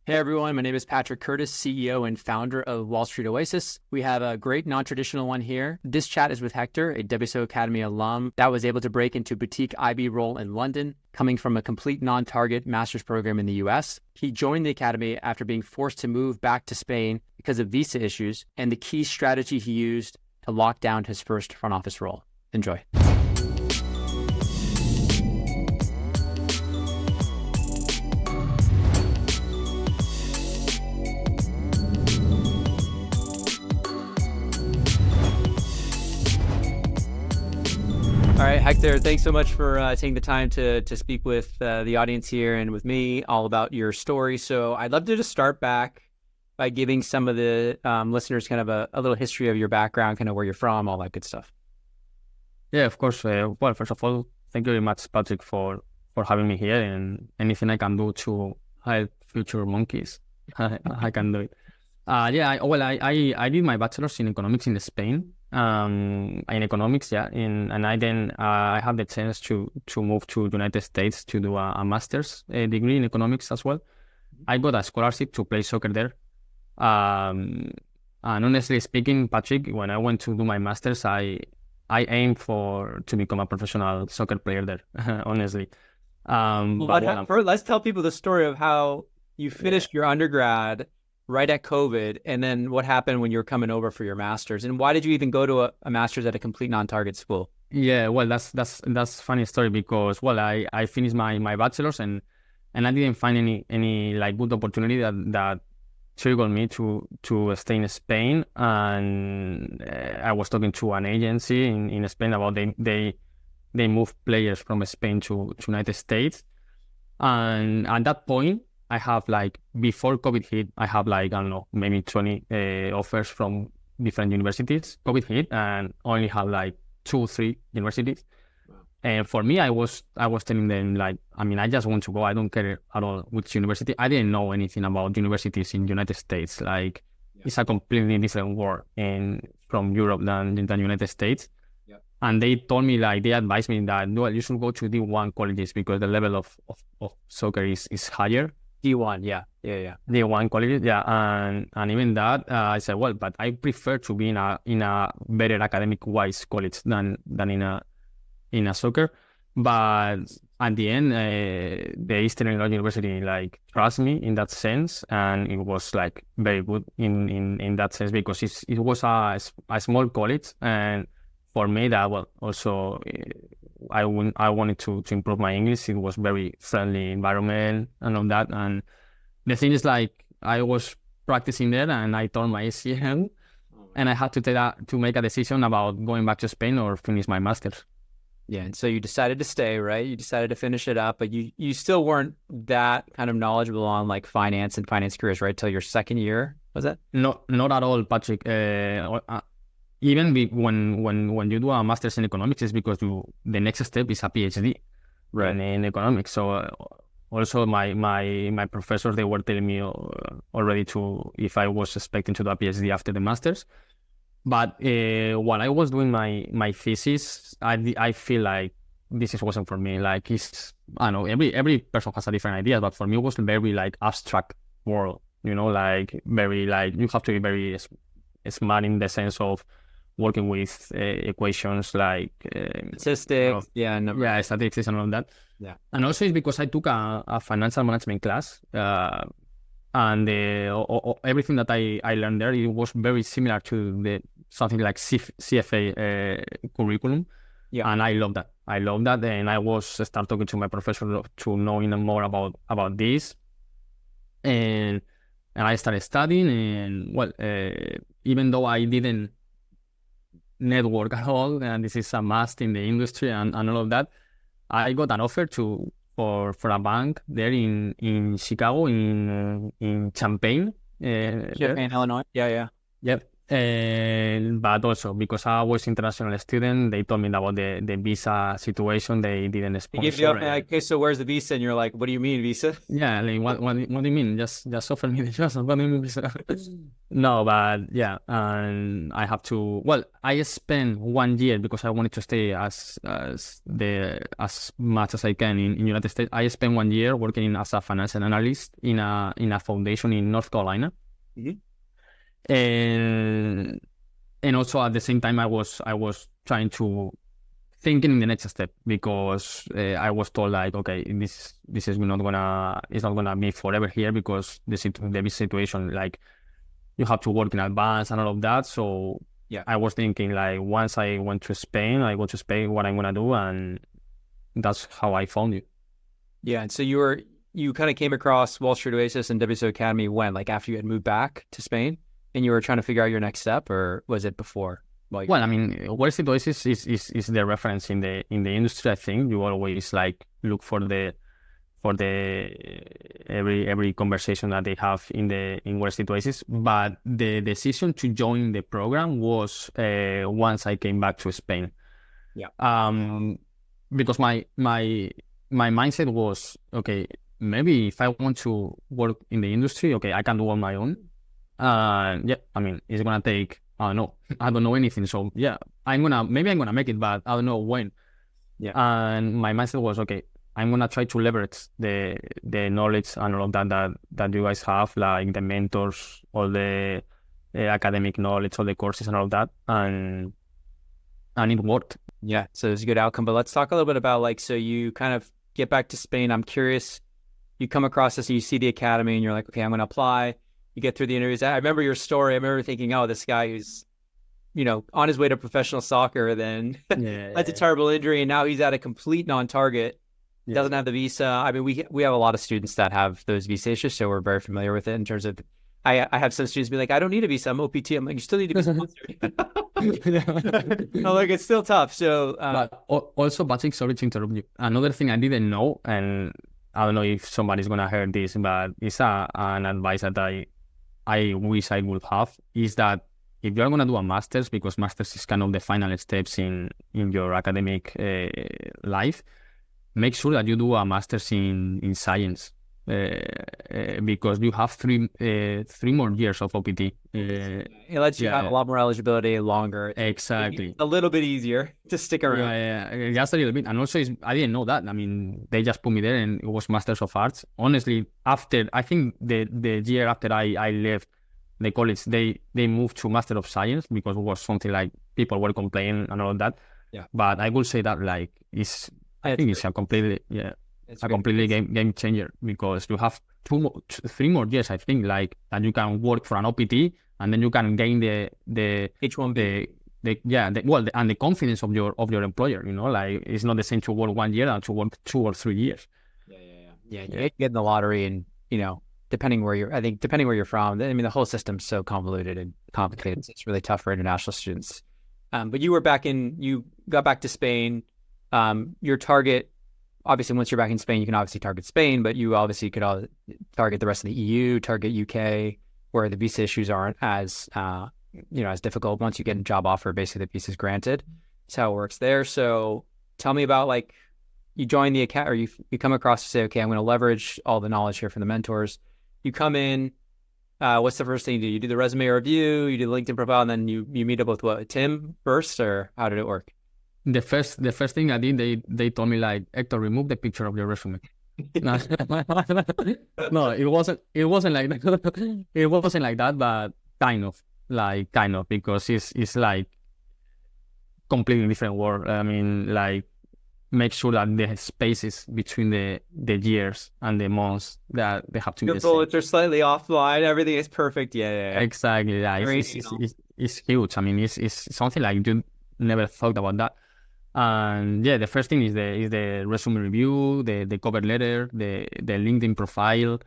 Hey everyone, my name is Patrick Curtis, CEO and founder of Wall Street Oasis. We have a great non-traditional one here. This chat is with Hector, a 𝗕𝗿𝗃𝗃𝗲𝗃 alum that was able to break into boutique IB role in London, coming from a complete non-target master's program in the US. He joined the academy after being forced to move back to Spain because of visa issues and the key strategy he used to lock down his first front office role. Enjoy. All right, Hector, thanks so much for taking the time to speak with the audience here and with me all about your story. So I'd love to just start back by giving some of the listeners kind of a little history of your background, kind of where you're from, all that good stuff. Yeah, of course. Well, first of all, thank you very much, Patrick, for having me here, and anything I can do to help future monkeys, I can do it. I did my bachelor's in economics in Spain. In economics, and I had the chance to move to United States to do a master's degree in economics as well. I got a scholarship to play soccer there. And honestly speaking, Patrick, when I went to do my master's, I aimed to become a professional soccer player there, honestly. Let's tell people the story of how you finished your undergrad right at COVID, and then what happened when you were coming over for your master's, and why did you even go to a master's at a complete non-target school? Yeah, well, that's funny story because, well, I finished my bachelor's and I didn't find any like good opportunity that triggered me to stay in Spain, and I was talking to an agency in Spain about they move players from Spain to United States, and at that point I have before COVID hit, I have I don't know, maybe 20 offers from different universities. COVID hit and only have 2-3 universities. Wow. And for me, I was telling them I just want to go. I don't care at all which university. I didn't know anything about universities in United States. It's a completely different world from Europe than United States. Yeah. And they told me they advised me that you should go to D1 colleges because the level of soccer is higher. D1, yeah. D1 colleges, yeah, and even that, I said, well, but I prefer to be in a better academic-wise college than in a soccer. But at the end, the Eastern Illinois University trust me in that sense, and it was very good in that sense because it was a small college, and for me that also. I wanted to improve my English. It was very friendly environment and all that. And the thing is, I was practicing there and I tore my ACL, and I had to make a decision about going back to Spain or finish my master's. Yeah, and so you decided to stay, right? You decided to finish it up, but you still weren't that kind of knowledgeable on finance and finance careers, right? Till your second year, was that? No, not at all, Patrick. Even when you do a master's in economics, it's because the next step is a PhD, right, in economics. So also my professors, they were telling me already if I was expecting to do a PhD after the master's. But while I was doing my thesis, I feel like this wasn't for me. I don't know, every person has a different idea, but for me it was very abstract world. Very you have to be very smart in the sense of working with equations statistics, statistics and all that. Yeah, and also it's because I took a financial management class, and everything that I learned there, it was very similar to something like CFA curriculum. Yeah, and I love that. And I was start talking to my professor to knowing more about this, and I started studying. And even though I didn't network at all, and this is a must in the industry and all of that, I got an offer for a bank there in Chicago, in Champaign, Illinois. Yeah. Yep. But also because I was international student, they told me about the visa situation. They didn't They give you sponsor. okay, so where's the visa? And you're like, what do you mean visa? Yeah, like what do you mean? Just offer me the job. What do you mean visa? No, but yeah, and I have to. Well, I spent 1 year because I wanted to stay as much as I can in United States. I spent 1 year working as a financial analyst in a foundation in North Carolina. Mm-hmm. And also at the same time I was trying to thinking in the next step, because I was told like, okay, this is not gonna be forever here, because the situation, like you have to work in advance and all of that. So yeah, I was thinking like, once I went to Spain, I go to Spain, what I'm gonna do, and that's how I found you. Yeah, and so you kind of came across Wall Street Oasis and 𝗕𝗏𝗀𝗻 Academy when, like after you had moved back to Spain? And you were trying to figure out your next step, or was it before? Like, well, I mean, Wall Street Oasis is the reference in the industry. I think you always like look for every conversation that they have in Wall Street Oasis. But the decision to join the program was once I came back to Spain. Yeah. Because my mindset was, okay, maybe if I want to work in the industry, okay, I can do on my own. Yeah, I mean, it's gonna take, I don't know, I don't know anything. So yeah, maybe I'm gonna make it, but I don't know when. Yeah. And my mindset was, okay, I'm gonna try to leverage the knowledge and all of that you guys have, like the mentors, all the academic knowledge, all the courses and all of that, and it worked. Yeah, so it's a good outcome. But let's talk a little bit about, like, so you kind of get back to Spain. I'm curious, you come across this, you see the academy, and you're like, okay, I'm gonna apply. You get through the interviews. I remember your story. I remember thinking, oh, this guy who's, on his way to professional soccer, then had a terrible injury, and now he's at a complete non-target, doesn't have the visa. I mean, we have a lot of students that have those visa issues, so we're very familiar with it in terms of, I have some students be like, I don't need a visa, I'm OPT. I'm like, you still need to be sponsored. I'm like, it's still tough. So, but also, 𝗵𝗫, sorry to interrupt you. Another thing I didn't know, and I don't know if somebody's gonna hear this, but it's an advice that I wish I would have, is that if you're going to do a master's, because master's is kind of the final steps in your academic life, make sure that you do a master's in science, because you have three more years of OPT. It lets you have a lot more eligibility longer. Exactly. It's a little bit easier to stick around. Yeah, just a little bit. And also, I didn't know that. I mean, they just put me there, and it was Masters of Arts. Honestly, after, I think the year after I left the college, they moved to Master of Science, because it was something like people were complaining and all of that. Yeah. But I would say that, like, I think it's a completely completely game changer, because you have 3 more years, I think, like, that you can work for an OPT, and then you can gain the H1B. And the confidence of your employer. Like, it's not the same to work 1 year than to work 2 or 3 years. Yeah. You get in the lottery, and depending where you're from, I mean, the whole system's so convoluted and complicated. It's really tough for international students. But you got back to Spain. Your target, obviously, once you're back in Spain, you can obviously target Spain, but you obviously could target the rest of the EU, target UK, where the visa issues aren't as difficult. Once you get a job offer, basically the visa is granted. That's how it works there. So tell me about, like, you join the account, or you come across to say, okay, I'm going to leverage all the knowledge here from the mentors. You come in, what's the first thing you do? You do the resume review, you do the LinkedIn profile, and then you meet up with what, Tim first, or how did it work? The first thing I did, they told me, like, Hector, remove the picture of your resume. No, it wasn't like that. It wasn't like that, but kind of, because it's like completely different world. I mean, like, make sure that the spaces between the years and the months, that they have to be the same. Bullets are slightly offline. Everything is perfect. Yeah. Exactly. Yeah. It's huge. I mean, it's something like you never thought about that. And yeah, the first thing is the resume review, the cover letter, the LinkedIn profile,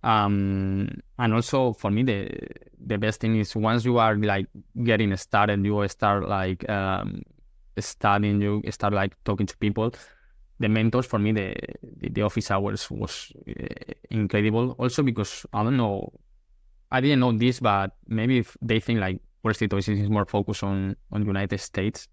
and also for me the best thing is, once you are, like, getting started, you start, like, studying, you start, like, talking to people. The mentors, for me, the office hours was incredible. Also because, I don't know, I didn't know this, but maybe if they think, like, Wall Street Oasis is more focused on United States.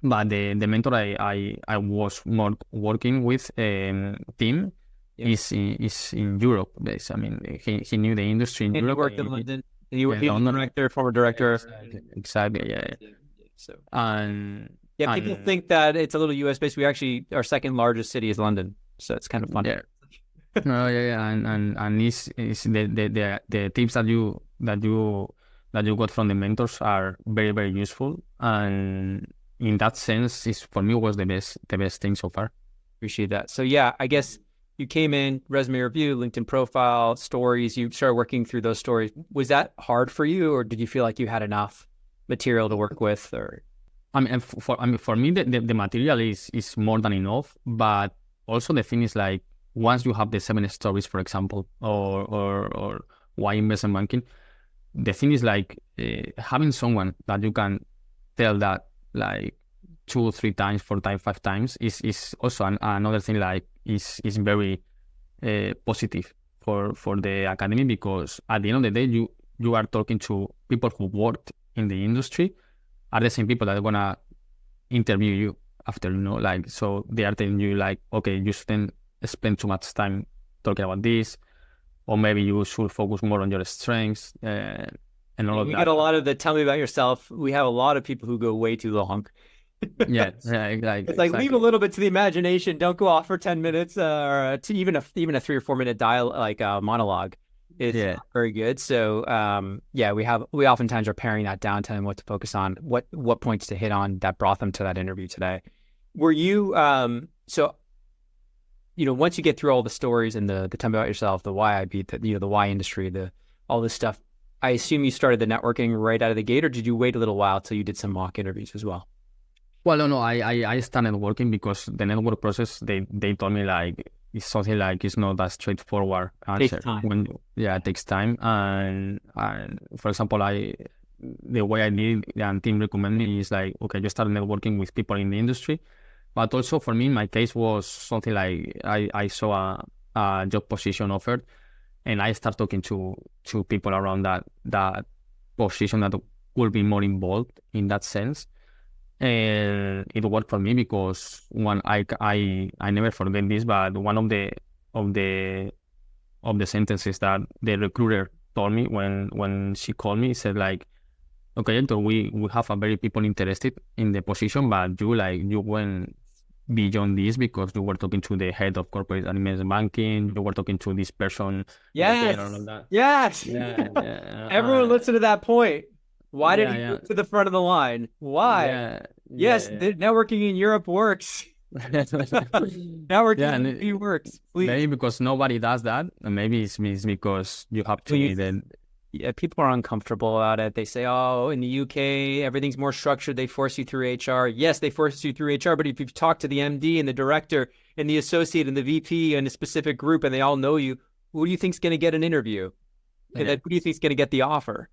But the mentor I was more working with, Tim, is in Europe based. I mean, he knew the industry in Europe. He worked in London. And you were director, former director. Exactly. Yeah. So people think that it's a little US based. We actually, our second largest city is London, so it's kind of fun. Yeah. And it's the tips that you got from the mentors are very, very useful, and in that sense, for me was the best thing so far. Appreciate that. So yeah, I guess you came in, resume review, LinkedIn profile, stories. You started working through those stories. Was that hard for you, or did you feel like you had enough material to work with? Or for me, the material is more than enough. But also the thing is, like, once you have the 7 stories, for example, or why investment banking, the thing is, like, having someone that you can tell that like 2, 3 times, 4 times, 5 times is also another thing, like is very positive for the academy, because at the end of the day you are talking to people who worked in the industry, are the same people that are gonna interview you after, like, so they are telling you like, okay, you shouldn't spend too much time talking about this, or maybe you should focus more on your strengths and all of that. We get a lot of the tell me about yourself. We have a lot of people who go way too long. yeah, exactly. It's like, leave a little bit to the imagination. Don't go off for 10 minutes or to even a 3 or 4 minute monologue is very good. So we oftentimes are paring that down, telling them what to focus on, what points to hit on that brought them to that interview today. Were you once you get through all the stories and the tell me about yourself, the why I beat the why industry, all this stuff, I assume you started the networking right out of the gate, or did you wait a little while till you did some mock interviews as well? Well, no, I started working because the network process, they told me like it's something like it's not that straightforward answer. Takes time. It takes time. And for example, the way I did it and team recommended me is like, okay, you start networking with people in the industry. But also for me, my case was something like I saw a job position offered, and I start talking to people around that position that will be more involved in that sense. And it worked for me because I never forget this, but one of the sentences that the recruiter told me when she called me, said like, okay, Hector, we have a very people interested in the position, but you went beyond this because you were talking to the head of corporate and investment banking, you were talking to this person. Yes. Yeah. Everyone listen to that point. Why did he move to the front of the line? Why? Yes, the networking in Europe works. Networking works. Please. Maybe because nobody does that, and maybe it's because you have to. People are uncomfortable about it. They say, oh, in the UK, everything's more structured. They force you through HR. Yes, they force you through HR, but if you've talked to the MD and the director and the associate and the VP and a specific group and they all know you, who do you think's going to get an interview? Who do you think's going to get the offer?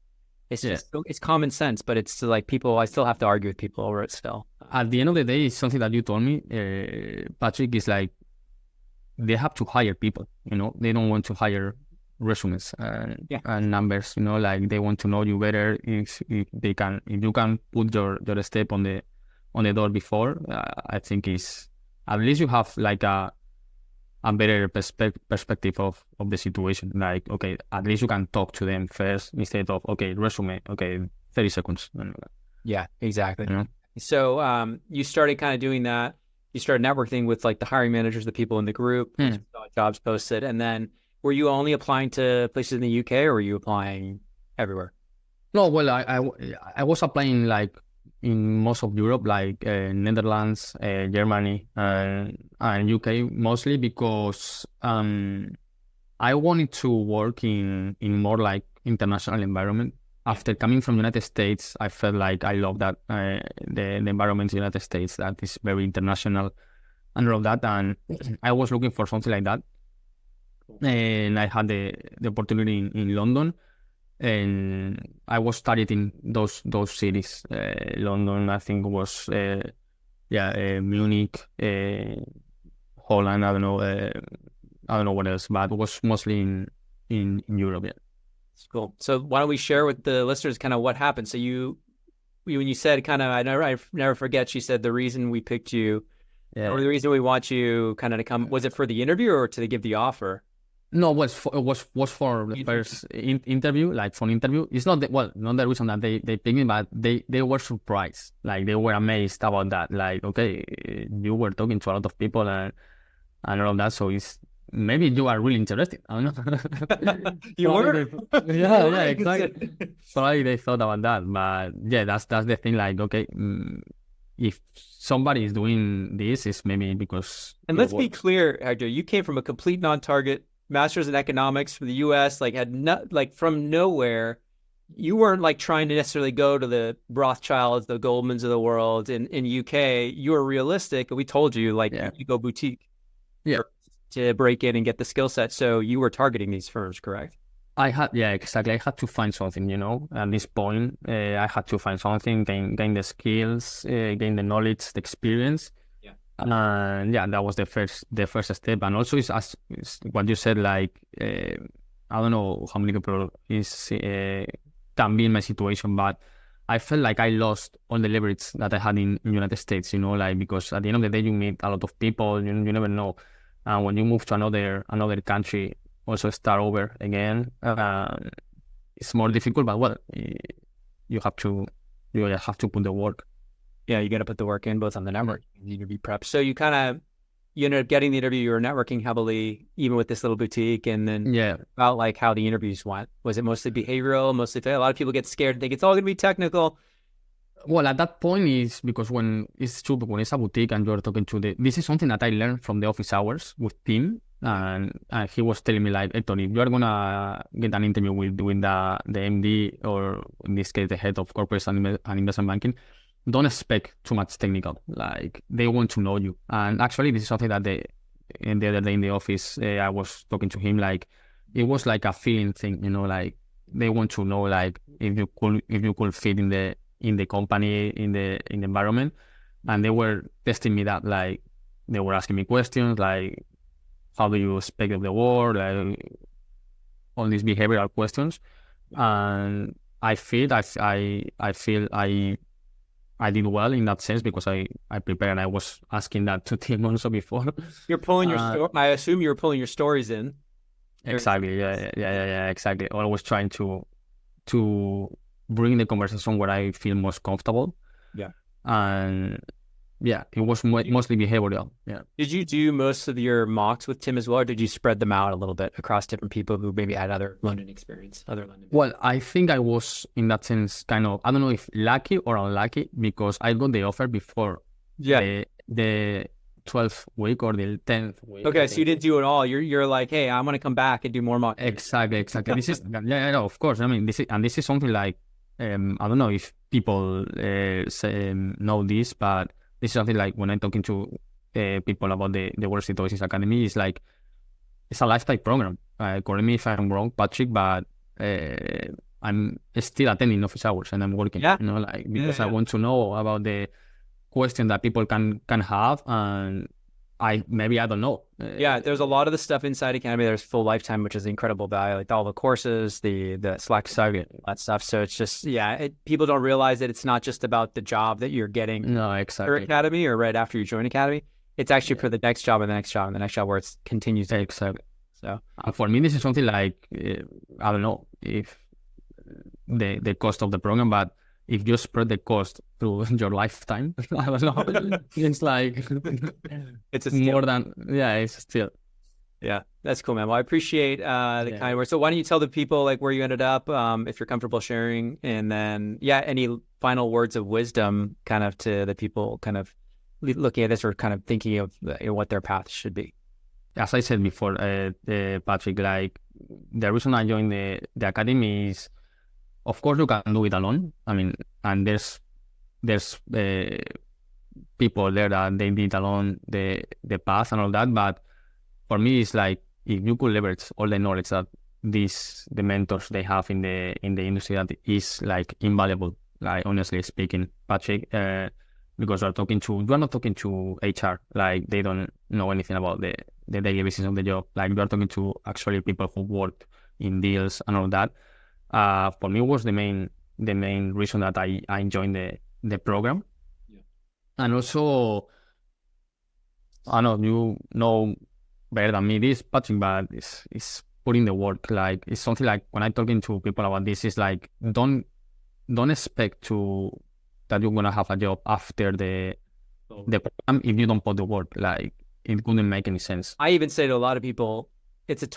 It's just, it's common sense, but it's like I still have to argue with people over it still. At the end of the day, it's something that you told me, Patrick, is like, they have to hire people, they don't want to hire resumes and numbers, like they want to know you better. If you can put your step on the door before, I think is at least you have like a better perspective of the situation. Like, okay, at least you can talk to them first instead of, okay, resume, okay, 30 seconds. Yeah, exactly. So you started kind of doing that. You started networking with like the hiring managers, the people in the group, jobs posted, and then were you only applying to places in the UK, or were you applying everywhere? No, well, I was applying like in most of Europe, like Netherlands, Germany, and UK, mostly because I wanted to work in more like international environment. After coming from United States, I felt like I love that the environment in the United States, that is very international and all of that, and I was looking for something like that. And I had the opportunity in London, and I was studied in those cities. London, I think, was Munich, Holland. I don't know what else, but it was mostly in Europe. Yeah. It's cool. So why don't we share with the listeners kind of what happened? So when you said kind of, I never forget, she said the reason we picked you, or the reason we want you kind of to come, was it for the interview or to give the offer? No, it was for the first interview, like for an interview. It's not not the reason that they picked me, but they were surprised. Like they were amazed about that. Like, okay, you were talking to a lot of people and all of that, so it's maybe you are really interested. I don't know. You were? Yeah, exactly. Probably they thought about that, but yeah, that's the thing. Like, okay, if somebody is doing this, it's maybe because. And let's be clear, Hector, you came from a complete non-target master's in economics from the U.S. Like from nowhere. You weren't like trying to necessarily go to the Rothschilds, the Goldmans of the world in UK. You were realistic, and we told you you go boutique. Yeah. To break in and get the skill set. So you were targeting these firms, correct? Exactly. I had to find something, at this point. I had to find something, gain the skills, gain the knowledge, the experience. Yeah. And that was the first step. And also it's what you said, like, I don't know how many people can be in my situation, but I felt like I lost all the leverage that I had in United States, because at the end of the day, you meet a lot of people, you never know. And when you move to another country, also start over again, it's more difficult. But you have to put the work. Yeah, you got to put the work in, both on the network and the interview prep. So you ended up getting the interview. You were networking heavily, even with this little boutique. And then about like how the interviews went. Was it mostly behavioral, mostly fail? A lot of people get scared and think it's all going to be technical. Well, at that point is because when it's a boutique and you're talking to this is something that I learned from the office hours with Tim, and he was telling me like, Hector, if you're gonna get an interview with the MD, or in this case the head of corporate and investment banking, don't expect too much technical. Like they want to know you. And actually, this is something that the other day in the office, I was talking to him, like it was like a feeling thing, like they want to know like if you could fit in the company, in the environment. And they were testing me that, like they were asking me questions like, how do you expect of the world, like all these behavioral questions. And I feel I did well in that sense, because I prepared, and I was asking that to Tim also before. You're pulling I assume you were pulling your stories in. Exactly. Yeah, exactly. Always trying to bring the conversation where I feel most comfortable. Yeah. And it was mostly behavioral. Yeah. Did you do most of your mocks with Tim as well, or did you spread them out a little bit across different people who maybe had other London experience? Well, I think I was in that sense kind of, I don't know if lucky or unlucky, because I got the offer before the 12th week or the 10th week. Okay, so you didn't do it all. You're like, hey, I'm going to come back and do more mock. Exactly. This is of course. I mean, this is something like, I don't know if people know this, but this is something like when I'm talking to people about the Wall Street Oasis Academy, it's like it's a lifetime program. Correct me if I'm wrong, Patrick, but I'm still attending office hours and I'm working. Yeah. Because I want to know about the question that people can have, and I don't know. There's a lot of the stuff inside Academy. There's full lifetime, which is incredible value, like all the courses, the Slack, that stuff. So it's just, people don't realize that it's not just about the job that you're getting. No, exactly. Academy or right after you join Academy. It's actually for the next job and the next job and the next job, where it continues. Exactly. So for me, this is something like, I don't know if the cost of the program, but if you spread the cost through your lifetime, I don't know, it's like it's more than it's still. Yeah, that's cool, man. Well, I appreciate the kind words. So why don't you tell the people like where you ended up, if you're comfortable sharing, and then any final words of wisdom kind of to the people kind of looking at this or kind of thinking of what their path should be. As I said before, Patrick, like the reason I joined the academy is, of course, you can do it alone. I mean, and there's people there that they did alone the path and all that. But for me, it's like if you could leverage all the knowledge that the mentors they have in the industry, that is like invaluable. Like honestly speaking, Patrick, because you're not talking to HR, like they don't know anything about the daily business of the job. Like you're talking to actually people who work in deals and all that. for me was the main reason that I joined the program. Yeah. And also, I know you know better than me this, Patrick, but it's putting the work. Like, it's something like when I'm talking to people about this, it's like don't expect that you're gonna have a job after the program if you don't put the work. Like, it wouldn't make any sense. I even say to a lot of people,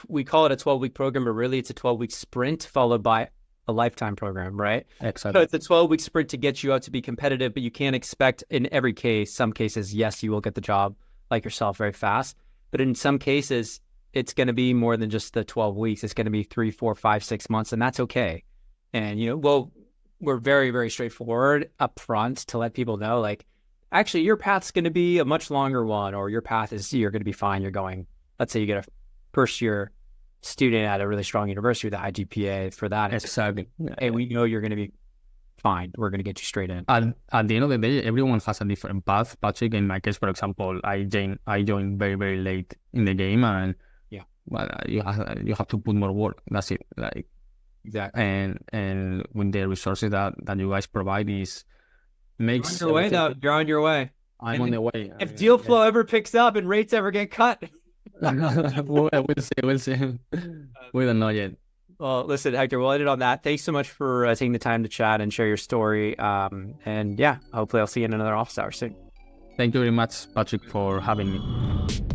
we call it a 12-week program, but really it's a 12-week sprint followed by a lifetime program, right? Exactly. So it's a 12-week sprint to get you out to be competitive, but you can't expect in every case, some cases, yes, you will get the job like yourself very fast. But in some cases, it's going to be more than just the 12 weeks. It's going to be 3, 4, 5, 6 months, and that's okay. And, we're very, very straightforward up front to let people know, like, actually, your path's going to be a much longer one, or your path is, you're going to be fine. You're going, let's say you get a first-year student at a really strong university with a high GPA for that. Exactly. Hey, we know you're going to be fine. We're going to get you straight in. And at the end of the day, everyone has a different path. Patrick, in my case, for example, I joined very, very late in the game, and well, you have to put more work. That's it. Like, exactly. And with the resources that you guys provide makes you're on your way now. You're on your way. I'm on the way. If deal flow ever picks up and rates ever get cut, we'll see. We don't know yet. Well, listen, Hector, we'll end it on that. Thanks so much for taking the time to chat and share your story. And yeah, hopefully I'll see you in another office hour soon. Thank you very much, Patrick, for having me.